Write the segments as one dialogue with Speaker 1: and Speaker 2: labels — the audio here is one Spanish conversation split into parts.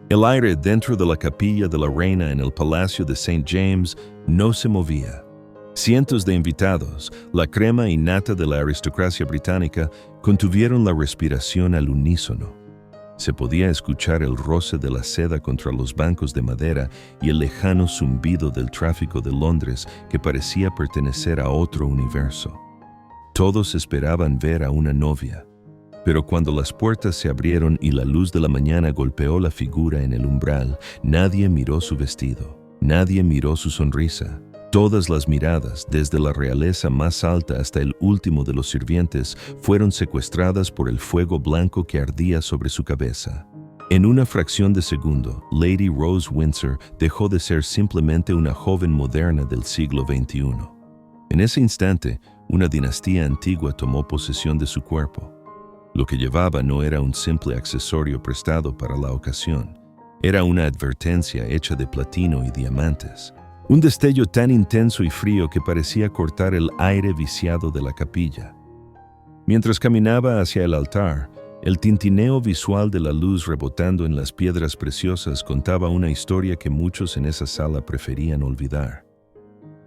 Speaker 1: El aire dentro de la capilla de la reina en el Palacio de St. James no se movía. Cientos de invitados, la crema y nata de la aristocracia británica, contuvieron la respiración al unísono. Se podía escuchar el roce de la seda contra los bancos de madera y el lejano zumbido del tráfico de Londres que parecía pertenecer a otro universo. Todos esperaban ver a una novia, pero cuando las puertas se abrieron y la luz de la mañana golpeó la figura en el umbral, nadie miró su vestido, nadie miró su sonrisa. Todas las miradas, desde la realeza más alta hasta el último de los sirvientes, fueron secuestradas por el fuego blanco que ardía sobre su cabeza. En una fracción de segundo, Lady Rose Windsor dejó de ser simplemente una joven moderna del siglo XXI. En ese instante, una dinastía antigua tomó posesión de su cuerpo. Lo que llevaba no era un simple accesorio prestado para la ocasión. Era una advertencia hecha de platino y diamantes. Un destello tan intenso y frío que parecía cortar el aire viciado de la capilla. Mientras caminaba hacia el altar, el tintineo visual de la luz rebotando en las piedras preciosas contaba una historia que muchos en esa sala preferían olvidar.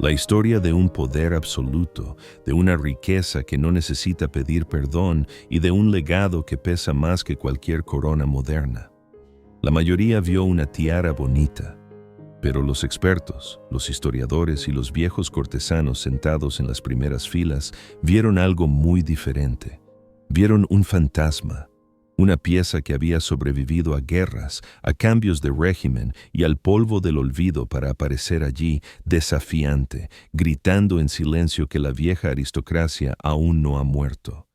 Speaker 1: La historia de un poder absoluto, de una riqueza que no necesita pedir perdón y de un legado que pesa más que cualquier corona moderna. La mayoría vio una tiara bonita, pero los expertos, los historiadores y los viejos cortesanos sentados en las primeras filas vieron algo muy diferente. Vieron un fantasma, una pieza que había sobrevivido a guerras, a cambios de régimen y al polvo del olvido para aparecer allí desafiante, gritando en silencio que la vieja aristocracia aún no ha muerto.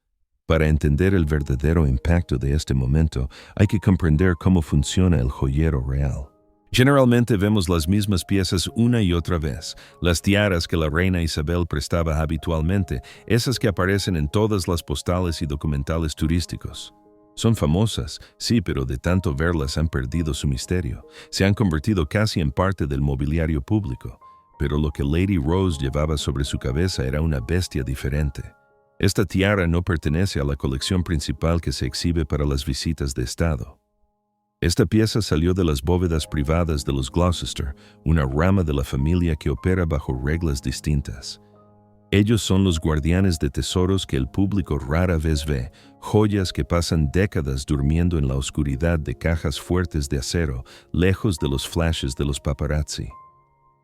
Speaker 1: Para entender el verdadero impacto de este momento, hay que comprender cómo funciona el joyero real. Generalmente vemos las mismas piezas una y otra vez, las tiaras que la reina Isabel prestaba habitualmente, esas que aparecen en todas las postales y documentales turísticos. Son famosas, sí, pero de tanto verlas han perdido su misterio. Se han convertido casi en parte del mobiliario público, pero lo que Lady Rose llevaba sobre su cabeza era una bestia diferente. Esta tiara no pertenece a la colección principal que se exhibe para las visitas de Estado. Esta pieza salió de las bóvedas privadas de los Gloucester, una rama de la familia que opera bajo reglas distintas. Ellos son los guardianes de tesoros que el público rara vez ve, joyas que pasan décadas durmiendo en la oscuridad de cajas fuertes de acero, lejos de los flashes de los paparazzi.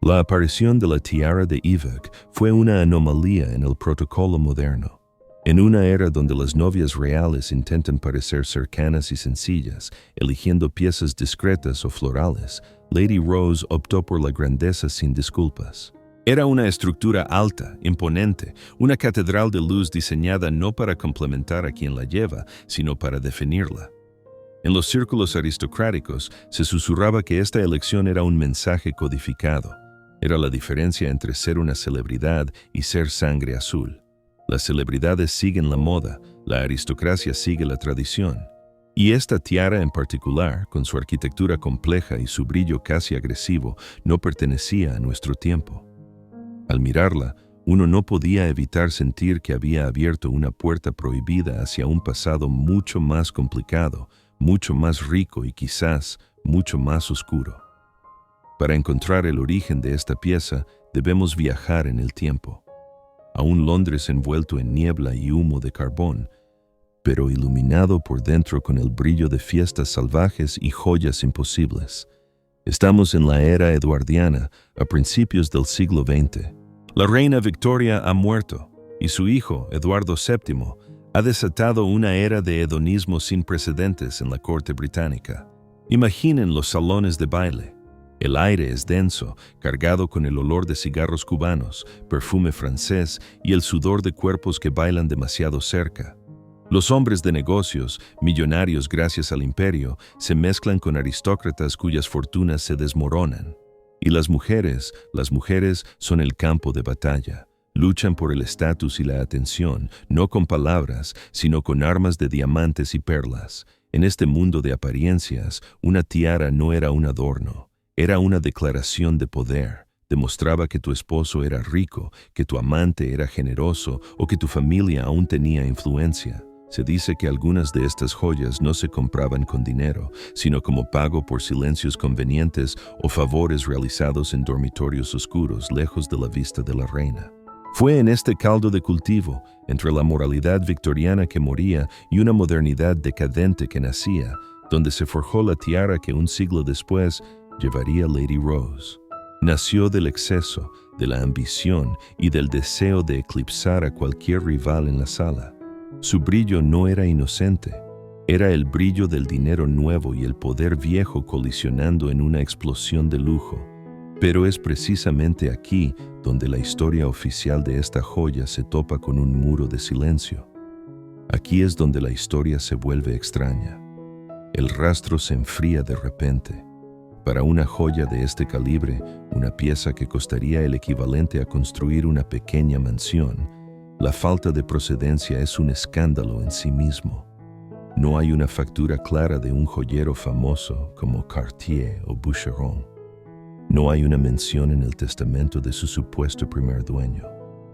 Speaker 1: La aparición de la tiara de Ivec fue una anomalía en el protocolo moderno. En una era donde las novias reales intentan parecer cercanas y sencillas, eligiendo piezas discretas o florales, Lady Rose optó por la grandeza sin disculpas. Era una estructura alta, imponente, una catedral de luz diseñada no para complementar a quien la lleva, sino para definirla. En los círculos aristocráticos se susurraba que esta elección era un mensaje codificado. Era la diferencia entre ser una celebridad y ser sangre azul. Las celebridades siguen la moda, la aristocracia sigue la tradición. Y esta tiara en particular, con su arquitectura compleja y su brillo casi agresivo, no pertenecía a nuestro tiempo. Al mirarla, uno no podía evitar sentir que había abierto una puerta prohibida hacia un pasado mucho más complicado, mucho más rico y quizás mucho más oscuro. Para encontrar el origen de esta pieza, debemos viajar en el tiempo. A un Londres envuelto en niebla y humo de carbón, pero iluminado por dentro con el brillo de fiestas salvajes y joyas imposibles. Estamos en la era eduardiana, a principios del siglo XX. La reina Victoria ha muerto, y su hijo, Eduardo VII, ha desatado una era de hedonismo sin precedentes en la corte británica. Imaginen los salones de baile. El aire es denso, cargado con el olor de cigarros cubanos, perfume francés y el sudor de cuerpos que bailan demasiado cerca. Los hombres de negocios, millonarios gracias al imperio, se mezclan con aristócratas cuyas fortunas se desmoronan. Y las mujeres son el campo de batalla. Luchan por el estatus y la atención, no con palabras, sino con armas de diamantes y perlas. En este mundo de apariencias, una tiara no era un adorno. Era una declaración de poder. Demostraba que tu esposo era rico, que tu amante era generoso o que tu familia aún tenía influencia. Se dice que algunas de estas joyas no se compraban con dinero, sino como pago por silencios convenientes o favores realizados en dormitorios oscuros lejos de la vista de la reina. Fue en este caldo de cultivo, entre la moralidad victoriana que moría y una modernidad decadente que nacía, donde se forjó la tiara que un siglo después llevaría Lady Rose. Nació del exceso, de la ambición y del deseo de eclipsar a cualquier rival en la sala. Su brillo no era inocente, era el brillo del dinero nuevo y el poder viejo colisionando en una explosión de lujo. Pero es precisamente aquí donde la historia oficial de esta joya se topa con un muro de silencio. Aquí es donde la historia se vuelve extraña. El rastro se enfría de repente. Para una joya de este calibre, una pieza que costaría el equivalente a construir una pequeña mansión, la falta de procedencia es un escándalo en sí mismo. No hay una factura clara de un joyero famoso como Cartier o Boucheron. No hay una mención en el testamento de su supuesto primer dueño.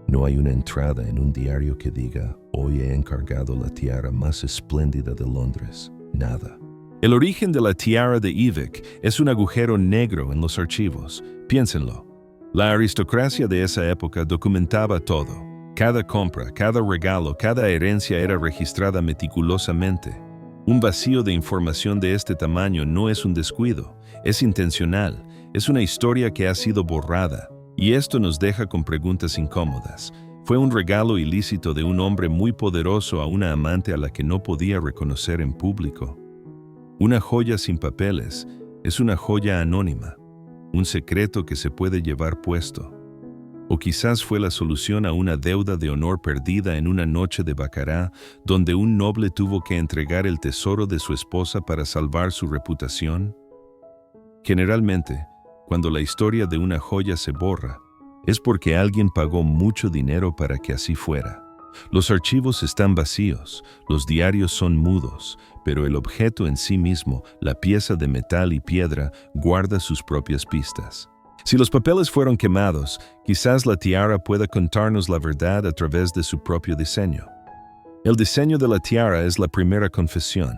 Speaker 1: No hay una entrada en un diario que diga, hoy he encargado la tiara más espléndida de Londres. Nada. El origen de la tiara de Ivec es un agujero negro en los archivos. Piénsenlo. La aristocracia de esa época documentaba todo. Cada compra, cada regalo, cada herencia era registrada meticulosamente. Un vacío de información de este tamaño no es un descuido, es intencional, es una historia que ha sido borrada, y esto nos deja con preguntas incómodas. ¿Fue un regalo ilícito de un hombre muy poderoso a una amante a la que no podía reconocer en público? Una joya sin papeles es una joya anónima, un secreto que se puede llevar puesto. O quizás fue la solución a una deuda de honor perdida en una noche de baccará, donde un noble tuvo que entregar el tesoro de su esposa para salvar su reputación. Generalmente, cuando la historia de una joya se borra, es porque alguien pagó mucho dinero para que así fuera. Los archivos están vacíos, los diarios son mudos, pero el objeto en sí mismo, la pieza de metal y piedra, guarda sus propias pistas. Si los papeles fueron quemados, quizás la tiara pueda contarnos la verdad a través de su propio diseño. El diseño de la tiara es la primera confesión.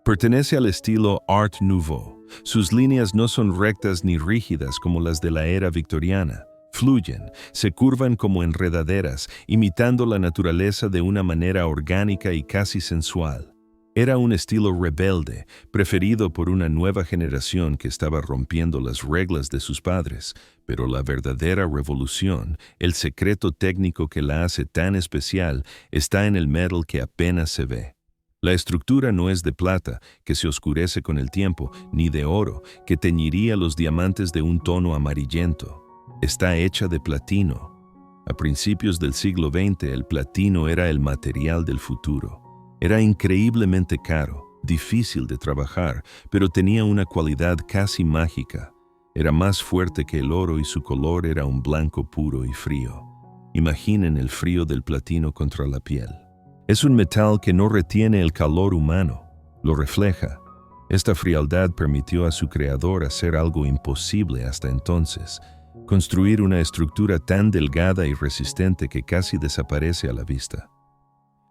Speaker 1: Pertenece al estilo Art Nouveau. Sus líneas no son rectas ni rígidas como las de la era victoriana. Fluyen, se curvan como enredaderas, imitando la naturaleza de una manera orgánica y casi sensual. Era un estilo rebelde, preferido por una nueva generación que estaba rompiendo las reglas de sus padres, pero la verdadera revolución, el secreto técnico que la hace tan especial, está en el metal que apenas se ve. La estructura no es de plata, que se oscurece con el tiempo, ni de oro, que teñiría los diamantes de un tono amarillento. Está hecha de platino. A principios del siglo XX, el platino era el material del futuro. Era increíblemente caro, difícil de trabajar, pero tenía una cualidad casi mágica. Era más fuerte que el oro y su color era un blanco puro y frío. Imaginen el frío del platino contra la piel. Es un metal que no retiene el calor humano, lo refleja. Esta frialdad permitió a su creador hacer algo imposible hasta entonces, construir una estructura tan delgada y resistente que casi desaparece a la vista.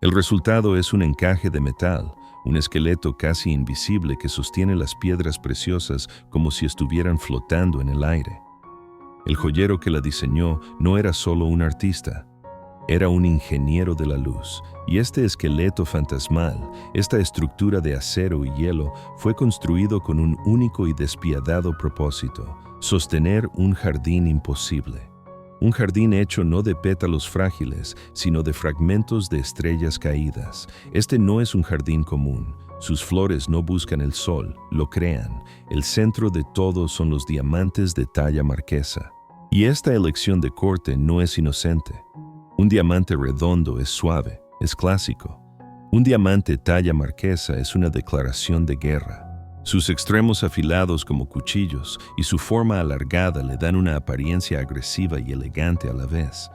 Speaker 1: El resultado es un encaje de metal, un esqueleto casi invisible que sostiene las piedras preciosas como si estuvieran flotando en el aire. El joyero que la diseñó no era solo un artista, era un ingeniero de la luz, y este esqueleto fantasmal, esta estructura de acero y hielo, fue construido con un único y despiadado propósito: sostener un jardín imposible. Un jardín hecho no de pétalos frágiles, sino de fragmentos de estrellas caídas. Este no es un jardín común. Sus flores no buscan el sol, lo crean. El centro de todo son los diamantes de talla marquesa. Y esta elección de corte no es inocente. Un diamante redondo es suave, es clásico. Un diamante talla marquesa es una declaración de guerra. Sus extremos afilados como cuchillos y su forma alargada le dan una apariencia agresiva y elegante a la vez.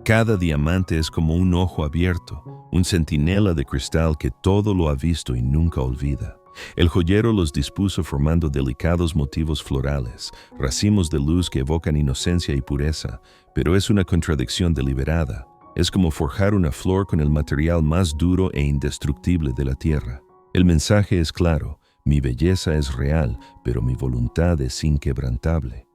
Speaker 1: Cada diamante es como un ojo abierto, un centinela de cristal que todo lo ha visto y nunca olvida. El joyero los dispuso formando delicados motivos florales, racimos de luz que evocan inocencia y pureza, pero es una contradicción deliberada. Es como forjar una flor con el material más duro e indestructible de la tierra. El mensaje es claro: mi belleza es real, pero mi voluntad es inquebrantable.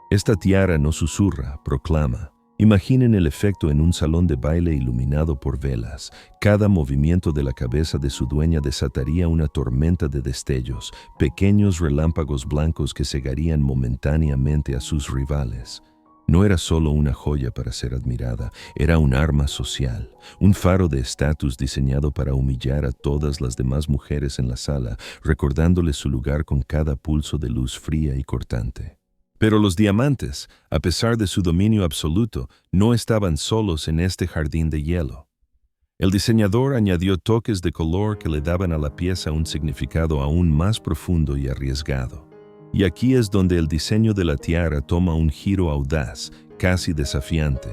Speaker 1: Esta tiara no susurra, proclama. Imaginen el efecto en un salón de baile iluminado por velas. Cada movimiento de la cabeza de su dueña desataría una tormenta de destellos, pequeños relámpagos blancos que cegarían momentáneamente a sus rivales. No era solo una joya para ser admirada, era un arma social, un faro de estatus diseñado para humillar a todas las demás mujeres en la sala, recordándoles su lugar con cada pulso de luz fría y cortante. Pero los diamantes, a pesar de su dominio absoluto, no estaban solos en este jardín de hielo. El diseñador añadió toques de color que le daban a la pieza un significado aún más profundo y arriesgado. Y aquí es donde el diseño de la tiara toma un giro audaz, casi desafiante.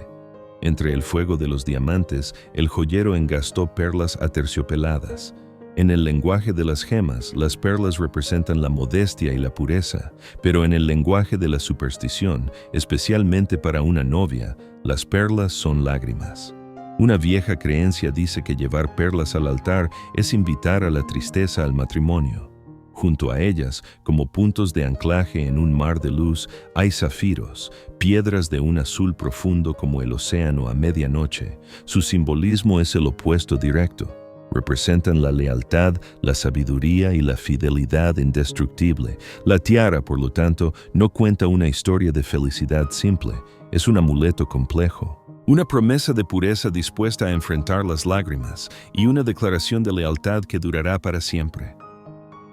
Speaker 1: Entre el fuego de los diamantes, el joyero engastó perlas aterciopeladas. En el lenguaje de las gemas, las perlas representan la modestia y la pureza, pero en el lenguaje de la superstición, especialmente para una novia, las perlas son lágrimas. Una vieja creencia dice que llevar perlas al altar es invitar a la tristeza al matrimonio. Junto a ellas, como puntos de anclaje en un mar de luz, hay zafiros, piedras de un azul profundo como el océano a medianoche. Su simbolismo es el opuesto directo. Representan la lealtad, la sabiduría y la fidelidad indestructible. La tiara, por lo tanto, no cuenta una historia de felicidad simple, es un amuleto complejo. Una promesa de pureza dispuesta a enfrentar las lágrimas y una declaración de lealtad que durará para siempre.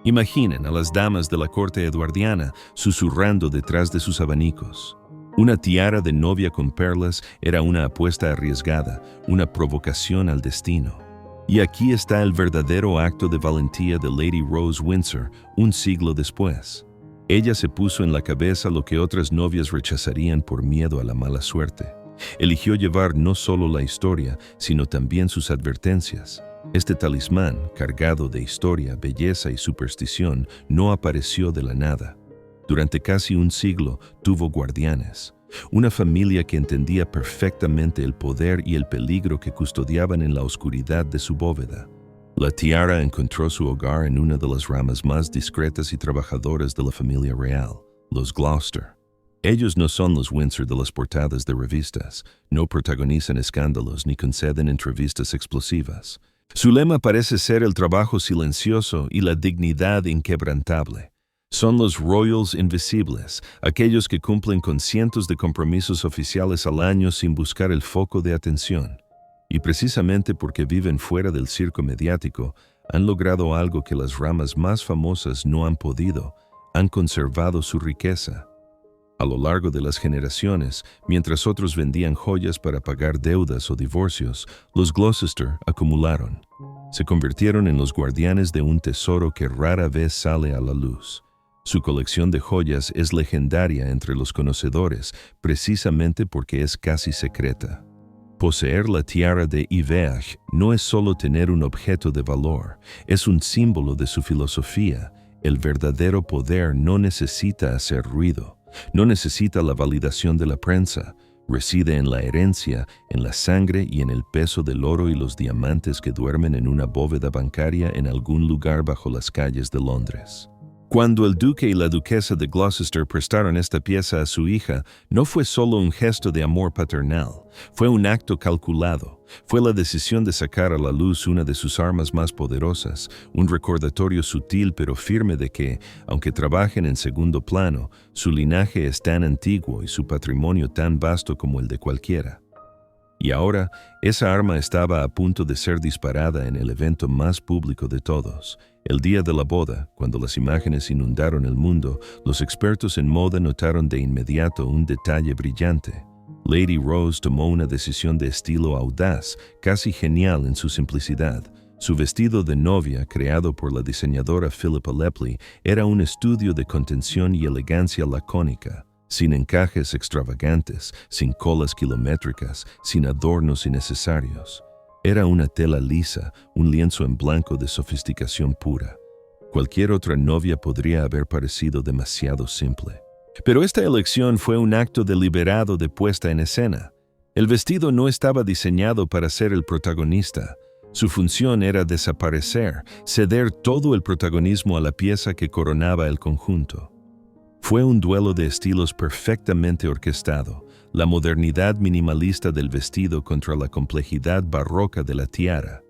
Speaker 1: Imaginen a las damas de la corte eduardiana susurrando detrás de sus abanicos. Una tiara de novia con perlas era una apuesta arriesgada, una provocación al destino. Y aquí está el verdadero acto de valentía de Lady Rose Windsor, un siglo después. Ella se puso en la cabeza lo que otras novias rechazarían por miedo a la mala suerte. Eligió llevar no solo la historia, sino también sus advertencias. Este talismán, cargado de historia, belleza y superstición, no apareció de la nada. Durante casi un siglo tuvo guardianes. Una familia que entendía perfectamente el poder y el peligro que custodiaban en la oscuridad de su bóveda. La tiara encontró su hogar en una de las ramas más discretas y trabajadoras de la familia real, los Gloucester. Ellos no son los Windsor de las portadas de revistas, no protagonizan escándalos ni conceden entrevistas explosivas. Su lema parece ser el trabajo silencioso y la dignidad inquebrantable. Son los Royals invisibles, aquellos que cumplen con cientos de compromisos oficiales al año sin buscar el foco de atención. Y precisamente porque viven fuera del circo mediático, han logrado algo que las ramas más famosas no han podido: han conservado su riqueza. A lo largo de las generaciones, mientras otros vendían joyas para pagar deudas o divorcios, los Gloucester acumularon. Se convirtieron en los guardianes de un tesoro que rara vez sale a la luz. Su colección de joyas es legendaria entre los conocedores, precisamente porque es casi secreta. Poseer la tiara de Yveach no es solo tener un objeto de valor, es un símbolo de su filosofía. El verdadero poder no necesita hacer ruido, no necesita la validación de la prensa. Reside en la herencia, en la sangre y en el peso del oro y los diamantes que duermen en una bóveda bancaria en algún lugar bajo las calles de Londres. Cuando el duque y la duquesa de Gloucester prestaron esta pieza a su hija, no fue solo un gesto de amor paternal, fue un acto calculado. Fue la decisión de sacar a la luz una de sus armas más poderosas, un recordatorio sutil pero firme de que, aunque trabajen en segundo plano, su linaje es tan antiguo y su patrimonio tan vasto como el de cualquiera. Y ahora, esa arma estaba a punto de ser disparada en el evento más público de todos. El día de la boda, cuando las imágenes inundaron el mundo, los expertos en moda notaron de inmediato un detalle brillante. Lady Rose tomó una decisión de estilo audaz, casi genial en su simplicidad. Su vestido de novia, creado por la diseñadora Philippa Lepley, era un estudio de contención y elegancia lacónica. Sin encajes extravagantes, sin colas kilométricas, sin adornos innecesarios. Era una tela lisa, un lienzo en blanco de sofisticación pura. Cualquier otra novia podría haber parecido demasiado simple. Pero esta elección fue un acto deliberado de puesta en escena. El vestido no estaba diseñado para ser el protagonista. Su función era desaparecer, ceder todo el protagonismo a la pieza que coronaba el conjunto. Fue un duelo de estilos perfectamente orquestado, la modernidad minimalista del vestido contra la complejidad barroca de la tiara.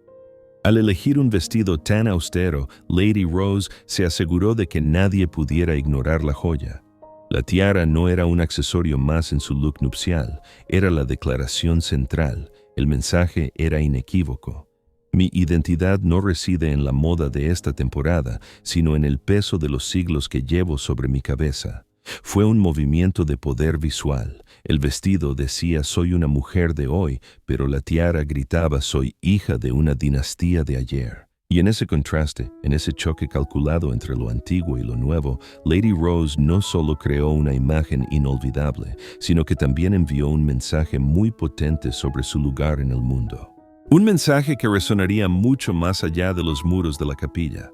Speaker 1: Al elegir un vestido tan austero, Lady Rose se aseguró de que nadie pudiera ignorar la joya. La tiara no era un accesorio más en su look nupcial, era la declaración central, el mensaje era inequívoco. Mi identidad no reside en la moda de esta temporada, sino en el peso de los siglos que llevo sobre mi cabeza. Fue un movimiento de poder visual. El vestido decía soy una mujer de hoy, pero la tiara gritaba soy hija de una dinastía de ayer. Y en ese contraste, en ese choque calculado entre lo antiguo y lo nuevo, Lady Rose no solo creó una imagen inolvidable, sino que también envió un mensaje muy potente sobre su lugar en el mundo. Un mensaje que resonaría mucho más allá de los muros de la capilla.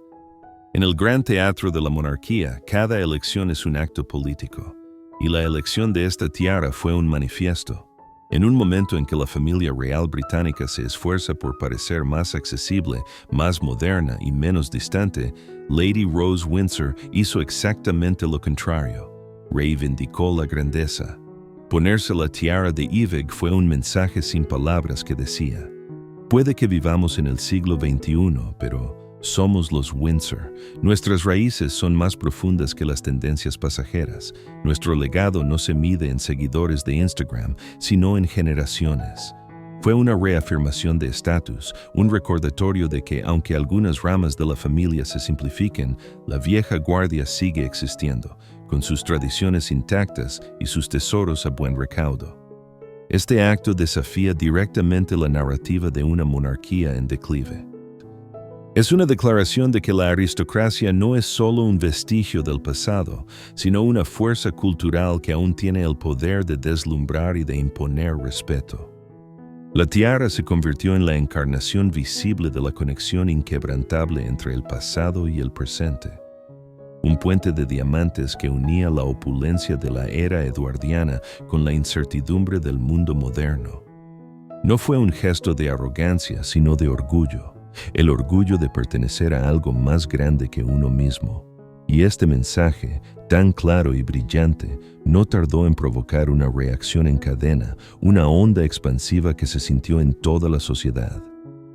Speaker 1: En el gran teatro de la monarquía, cada elección es un acto político, y la elección de esta tiara fue un manifiesto. En un momento en que la familia real británica se esfuerza por parecer más accesible, más moderna y menos distante, Lady Rose Windsor hizo exactamente lo contrario. Reivindicó la grandeza. Ponerse la tiara de Iveg fue un mensaje sin palabras que decía: puede que vivamos en el siglo XXI, pero somos los Windsor. Nuestras raíces son más profundas que las tendencias pasajeras. Nuestro legado no se mide en seguidores de Instagram, sino en generaciones. Fue una reafirmación de estatus, un recordatorio de que, aunque algunas ramas de la familia se simplifiquen, la vieja guardia sigue existiendo, con sus tradiciones intactas y sus tesoros a buen recaudo. Este acto desafía directamente la narrativa de una monarquía en declive. Es una declaración de que la aristocracia no es solo un vestigio del pasado, sino una fuerza cultural que aún tiene el poder de deslumbrar y de imponer respeto. La tiara se convirtió en la encarnación visible de la conexión inquebrantable entre el pasado y el presente. Un puente de diamantes que unía la opulencia de la era eduardiana con la incertidumbre del mundo moderno. No fue un gesto de arrogancia, sino de orgullo. El orgullo de pertenecer a algo más grande que uno mismo. Y este mensaje, tan claro y brillante, no tardó en provocar una reacción en cadena, una onda expansiva que se sintió en toda la sociedad.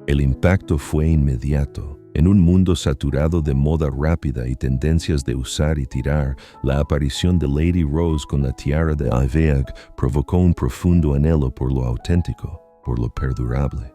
Speaker 1: El impacto fue inmediato. En un mundo saturado de moda rápida y tendencias de usar y tirar, la aparición de Lady Rose con la tiara de Iveg provocó un profundo anhelo por lo auténtico, por lo perdurable.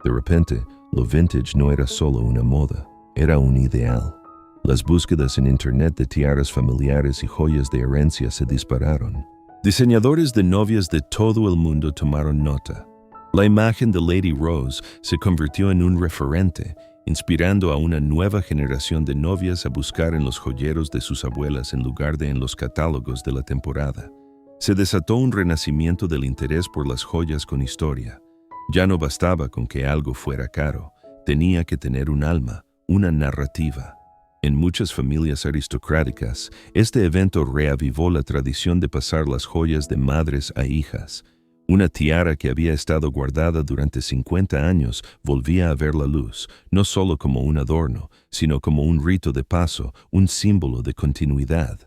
Speaker 1: De repente, lo vintage no era solo una moda, era un ideal. Las búsquedas en Internet de tiaras familiares y joyas de herencia se dispararon. Diseñadores de novias de todo el mundo tomaron nota. La imagen de Lady Rose se convirtió en un referente, inspirando a una nueva generación de novias a buscar en los joyeros de sus abuelas en lugar de en los catálogos de la temporada. Se desató un renacimiento del interés por las joyas con historia. Ya no bastaba con que algo fuera caro, tenía que tener un alma, una narrativa. En muchas familias aristocráticas, este evento reavivó la tradición de pasar las joyas de madres a hijas. Una tiara que había estado guardada durante 50 años volvía a ver la luz, no solo como un adorno, sino como un rito de paso, un símbolo de continuidad.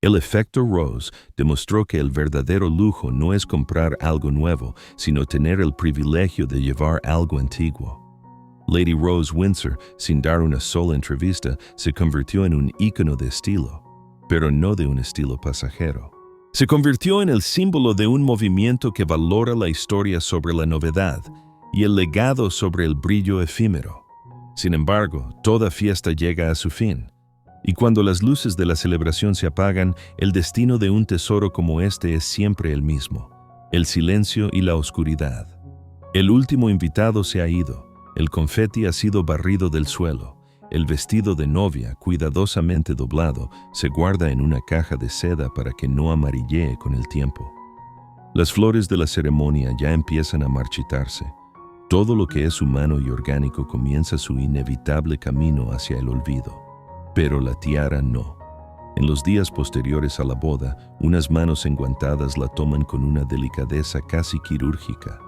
Speaker 1: El efecto Rose demostró que el verdadero lujo no es comprar algo nuevo, sino tener el privilegio de llevar algo antiguo. Lady Rose Windsor, sin dar una sola entrevista, se convirtió en un ícono de estilo, pero no de un estilo pasajero. Se convirtió en el símbolo de un movimiento que valora la historia sobre la novedad y el legado sobre el brillo efímero. Sin embargo, toda fiesta llega a su fin. Y cuando las luces de la celebración se apagan, el destino de un tesoro como este es siempre el mismo: el silencio y la oscuridad. El último invitado se ha ido, el confeti ha sido barrido del suelo, el vestido de novia, cuidadosamente doblado, se guarda en una caja de seda para que no amarillee con el tiempo. Las flores de la ceremonia ya empiezan a marchitarse. Todo lo que es humano y orgánico comienza su inevitable camino hacia el olvido. Pero la tiara no. En los días posteriores a la boda, unas manos enguantadas la toman con una delicadeza casi quirúrgica.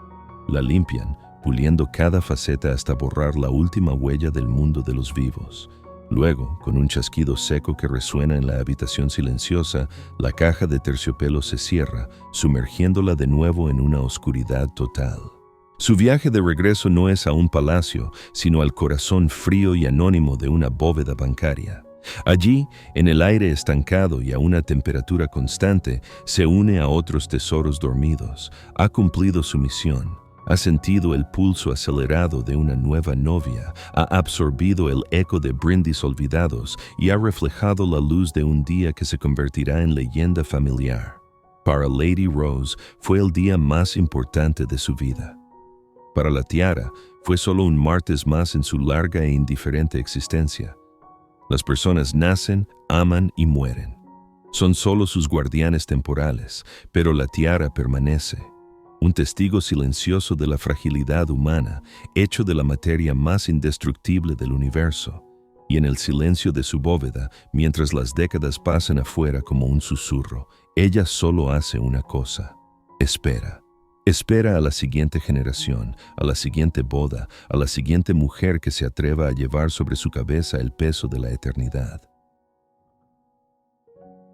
Speaker 1: La limpian, puliendo cada faceta hasta borrar la última huella del mundo de los vivos. Luego, con un chasquido seco que resuena en la habitación silenciosa, la caja de terciopelo se cierra, sumergiéndola de nuevo en una oscuridad total. Su viaje de regreso no es a un palacio, sino al corazón frío y anónimo de una bóveda bancaria. Allí, en el aire estancado y a una temperatura constante, se une a otros tesoros dormidos. Ha cumplido su misión. Ha sentido el pulso acelerado de una nueva novia, ha absorbido el eco de brindis olvidados y ha reflejado la luz de un día que se convertirá en leyenda familiar. Para Lady Rose fue el día más importante de su vida. Para la tiara, fue solo un martes más en su larga e indiferente existencia. Las personas nacen, aman y mueren. Son solo sus guardianes temporales, pero la tiara permanece. Un testigo silencioso de la fragilidad humana, hecho de la materia más indestructible del universo, y en el silencio de su bóveda, mientras las décadas pasan afuera como un susurro, ella solo hace una cosa: espera. Espera a la siguiente generación, a la siguiente boda, a la siguiente mujer que se atreva a llevar sobre su cabeza el peso de la eternidad.